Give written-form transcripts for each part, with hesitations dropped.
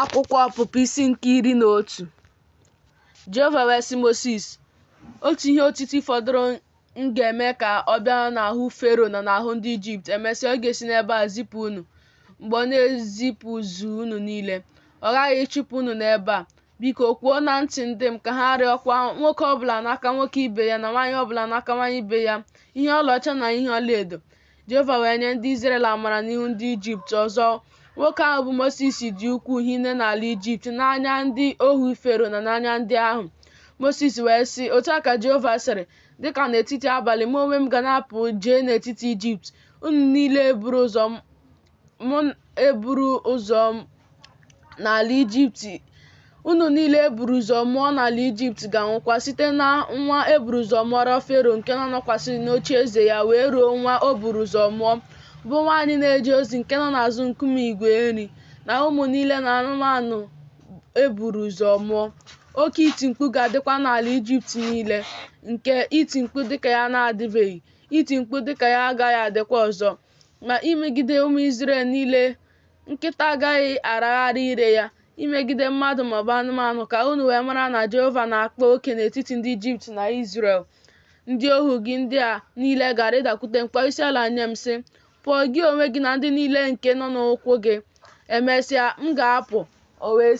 Akwụkwọ Ọpụpụ isi nke 11. Jehova wee sị Mosis, otu ihe otiti fọdụrụ m ga-eme ka ọ bịa n'ahụ Fero na n'ahụ ndị Ijipt. Emesịa, ọ ga-esi n'ebe a zipụ unu. Mgbe ọ na-ezipụzu unu niile, ọ ghaghị ịchụpụ unu n'ebe a. Biko kwuo na ntị ndị m ka ha rịọkwa nwoke ọbụla n'aka nwoke ibe ya na nwaanyị ọbụla n'aka nwaanyị ibe ya ihe ọlaọcha na ihe ọlaedo. Jehova wee nye ndị Izrel amara n'ihu ndị Ijipt ọzọ. Nwoke ahụ bụ Mosis dị ukwuu hinne n'ala Ijipt n'anya ndị ohu Fero na n'anya ndị ahụ. Mosis wee sị, otu a ka Jehova sịrị, dịka n'etiti abalị mụ onwe m ga na-apụ jee n'etiti Ijipt, unu niile eburu ụzọ n'ala Ijipt unu niile eburu ụzọ mụọ n'ala Ijipt ga-anwụkwa, site na nwa eburu ụzọ mụọrọ Fero nke nọkwasịrị n'oche eze ya wee ruo nwa o buru ụzọ mụọ, bụ nwaanyị na-eje ozi nke nọ n'azụ nkume igwe nri, na ụmụ niile na anụmanụ eburu ụzọ mụọ. Oke iti mkpu ga-adịkwa n'ala Ijipt niile, nke iti mkpu dịka ya na-adịbeghị, iti mkpu dịka ya agaghị adịkwa ọzọ. Ma imegide ụmụ Izrel niile, nkịta agaghị aragharị ire ya, imegide mmadụ maọbụ anụmanụ, ka unu wee mara na Jehova na-akpa oke n'etiti ndị Ijipt na Izrel. Ndị ohu gị ndị a niile gara ịdakwute m, kpọọ isiala nye m sị, pụọ gị onwe gị na ndị niile nke nọ n'ụkwụ gị. Emesịa, m ga-apụ. O wee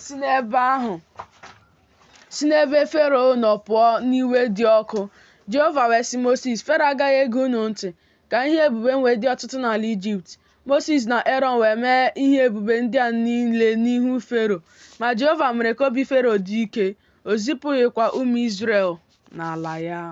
si n'ebe Fero nọ pụọ n'iwe dị ọkụ. Jehova wee sị Mosis, Fero agaghị ege unu ntị, ka ihe ebube m wee dị ọtụtụ n'ala Ijipt. Mosis na Erọn wee mee ihe ebube ndị a niile n'ihu Fero, ma Jehova mere ka obi Fero dị ike, o zipụghịkwa ụmụ Izrel n'ala ya.